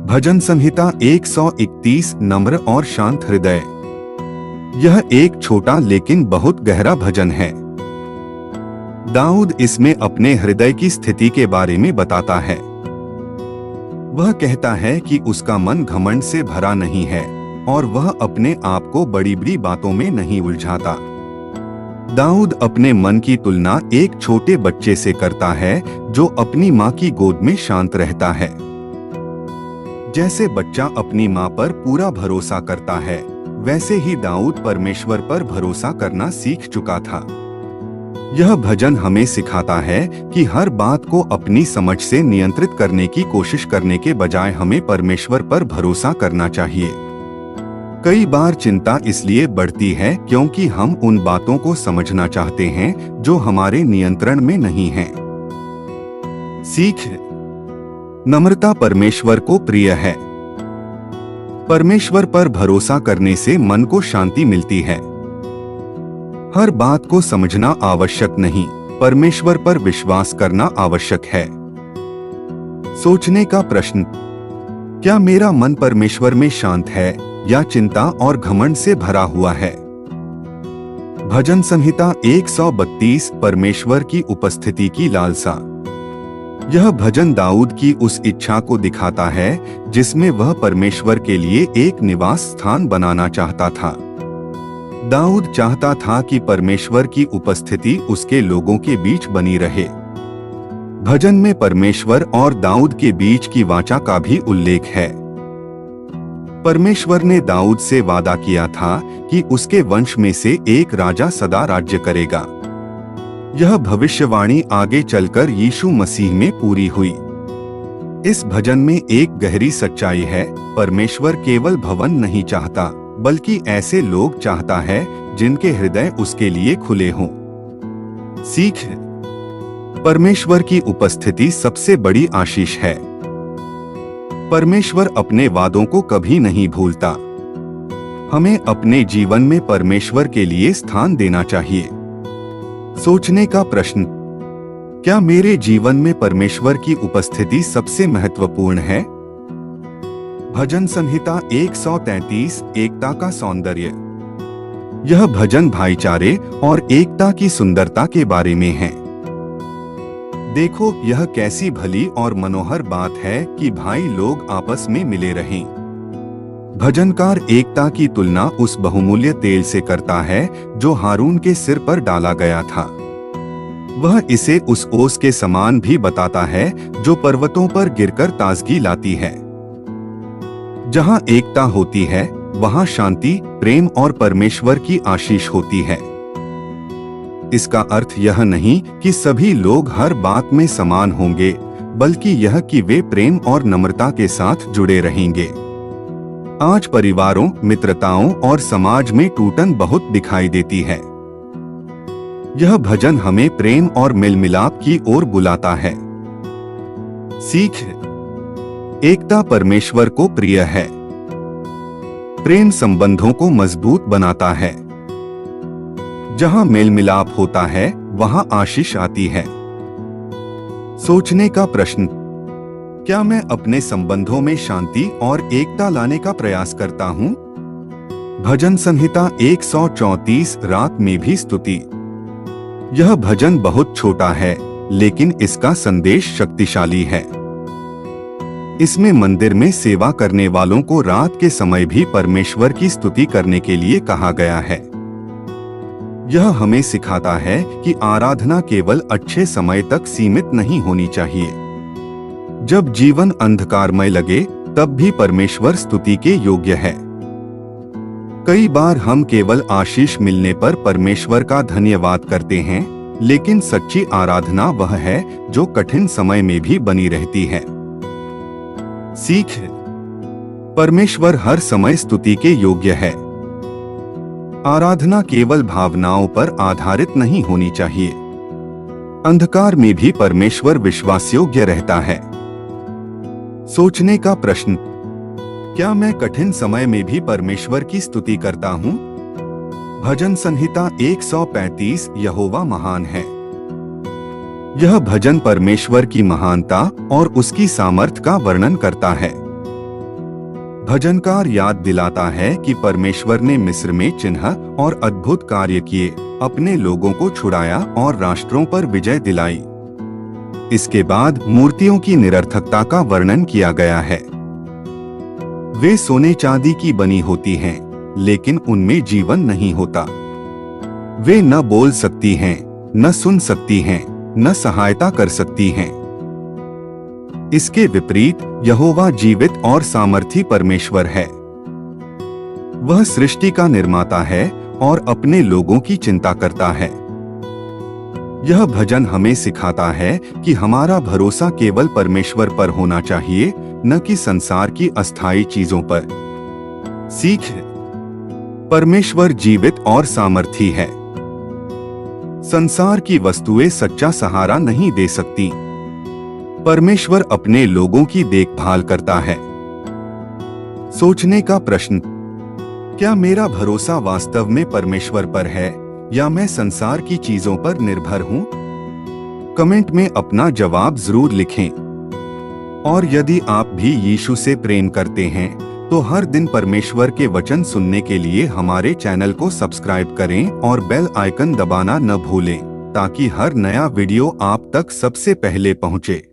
भजन संहिता 131 नम्र और शांत हृदय। यह एक छोटा लेकिन बहुत गहरा भजन है। दाऊद इसमें अपने हृदय की स्थिति के बारे में बताता है। वह कहता है कि उसका मन घमंड से भरा नहीं है और वह अपने आप को बड़ी बड़ी बातों में नहीं उलझाता। दाऊद अपने मन की तुलना एक छोटे बच्चे से करता है जो अपनी माँ की गोद में शांत रहता है। जैसे बच्चा अपनी माँ पर पूरा भरोसा करता है, वैसे ही दाऊद परमेश्वर पर भरोसा करना सीख चुका था। यह भजन हमें सिखाता है कि हर बात को अपनी समझ से नियंत्रित करने की कोशिश करने के बजाय हमें परमेश्वर पर भरोसा करना चाहिए। कई बार चिंता इसलिए बढ़ती है क्योंकि हम उन बातों को समझना चाहते हैं जो हमारे नियंत्रण में नहीं हैं। सीख: नम्रता परमेश्वर को प्रिय है। परमेश्वर पर भरोसा करने से मन को शांति मिलती है। हर बात को समझना आवश्यक नहीं, परमेश्वर पर विश्वास करना आवश्यक है। सोचने का प्रश्न: क्या मेरा मन परमेश्वर में शांत है या चिंता और घमंड से भरा हुआ है? भजन संहिता 132 परमेश्वर की उपस्थिति की लालसा। यह भजन दाऊद की उस इच्छा को दिखाता है जिसमें वह परमेश्वर के लिए एक निवास स्थान बनाना चाहता था। दाऊद चाहता था कि परमेश्वर की उपस्थिति उसके लोगों के बीच बनी रहे। भजन में परमेश्वर और दाऊद के बीच की वाचा का भी उल्लेख है। परमेश्वर ने दाऊद से वादा किया था कि उसके वंश में से एक राजा सदा राज्य करेगा। यह भविष्यवाणी आगे चलकर यीशु मसीह में पूरी हुई। इस भजन में एक गहरी सच्चाई है, परमेश्वर केवल भवन नहीं चाहता बल्कि ऐसे लोग चाहता है जिनके हृदय उसके लिए खुले हों। सीख: परमेश्वर की उपस्थिति सबसे बड़ी आशीष है। परमेश्वर अपने वादों को कभी नहीं भूलता। हमें अपने जीवन में परमेश्वर के लिए स्थान देना चाहिए। सोचने का प्रश्न: क्या मेरे जीवन में परमेश्वर की उपस्थिति सबसे महत्वपूर्ण है? भजन संहिता 133 एकता का सौंदर्य। यह भजन भाईचारे और एकता की सुंदरता के बारे में है। देखो, यह कैसी भली और मनोहर बात है कि भाई लोग आपस में मिले रहें। भजनकार एकता की तुलना उस बहुमूल्य तेल से करता है जो हारून के सिर पर डाला गया था। वह इसे उस ओस के समान भी बताता है जो पर्वतों पर गिरकर ताजगी लाती है। जहां एकता होती है, वहां शांति, प्रेम और परमेश्वर की आशीष होती है। इसका अर्थ यह नहीं कि सभी लोग हर बात में समान होंगे, बल्कि यह कि वे प्रेम और नम्रता के साथ जुड़े रहेंगे। आज परिवारों, मित्रताओं और समाज में टूटन बहुत दिखाई देती है। यह भजन हमें प्रेम और मेलमिलाप की ओर बुलाता है। सीख: एकता परमेश्वर को प्रिय है। प्रेम संबंधों को मजबूत बनाता है। जहां मेलमिलाप होता है, वहां आशीष आती है। सोचने का प्रश्न: क्या मैं अपने संबंधों में शांति और एकता लाने का प्रयास करता हूँ? भजन संहिता 134 रात में भी स्तुति। यह भजन बहुत छोटा है, लेकिन इसका संदेश शक्तिशाली है। इसमें मंदिर में सेवा करने वालों को रात के समय भी परमेश्वर की स्तुति करने के लिए कहा गया है। यह हमें सिखाता है कि आराधना केवल अच्छे समय तक सीमित नहीं होनी चाहिए। जब जीवन अंधकारमय लगे, तब भी परमेश्वर स्तुति के योग्य है। कई बार हम केवल आशीष मिलने पर परमेश्वर का धन्यवाद करते हैं, लेकिन सच्ची आराधना वह है जो कठिन समय में भी बनी रहती है। सीख: परमेश्वर हर समय स्तुति के योग्य है। आराधना केवल भावनाओं पर आधारित नहीं होनी चाहिए। अंधकार में भी परमेश्वर विश्वासयोग्य रहता है। सोचने का प्रश्न: क्या मैं कठिन समय में भी परमेश्वर की स्तुति करता हूँ? भजन संहिता 135 यहोवा महान है। यह भजन परमेश्वर की महानता और उसकी सामर्थ का वर्णन करता है। भजनकार याद दिलाता है कि परमेश्वर ने मिस्र में चिन्ह और अद्भुत कार्य किए, अपने लोगों को छुड़ाया और राष्ट्रों पर विजय दिलाई। इसके बाद मूर्तियों की निरर्थकता का वर्णन किया गया है। वे सोने चांदी की बनी होती हैं, लेकिन उनमें जीवन नहीं होता। वे न बोल सकती हैं, न सुन सकती हैं, न सहायता कर सकती हैं। इसके विपरीत यहोवा जीवित और सामर्थी परमेश्वर है। वह सृष्टि का निर्माता है और अपने लोगों की चिंता करता है। यह भजन हमें सिखाता है कि हमारा भरोसा केवल परमेश्वर पर होना चाहिए, न कि संसार की अस्थायी चीजों पर। सीख: परमेश्वर जीवित और सामर्थी है। संसार की वस्तुएं सच्चा सहारा नहीं दे सकती। परमेश्वर अपने लोगों की देखभाल करता है। सोचने का प्रश्न: क्या मेरा भरोसा वास्तव में परमेश्वर पर है या मैं संसार की चीजों पर निर्भर हूं? कमेंट में अपना जवाब जरूर लिखें। और यदि आप भी यीशु से प्रेम करते हैं तो हर दिन परमेश्वर के वचन सुनने के लिए हमारे चैनल को सब्सक्राइब करें और बेल आइकन दबाना न भूलें, ताकि हर नया वीडियो आप तक सबसे पहले पहुंचे।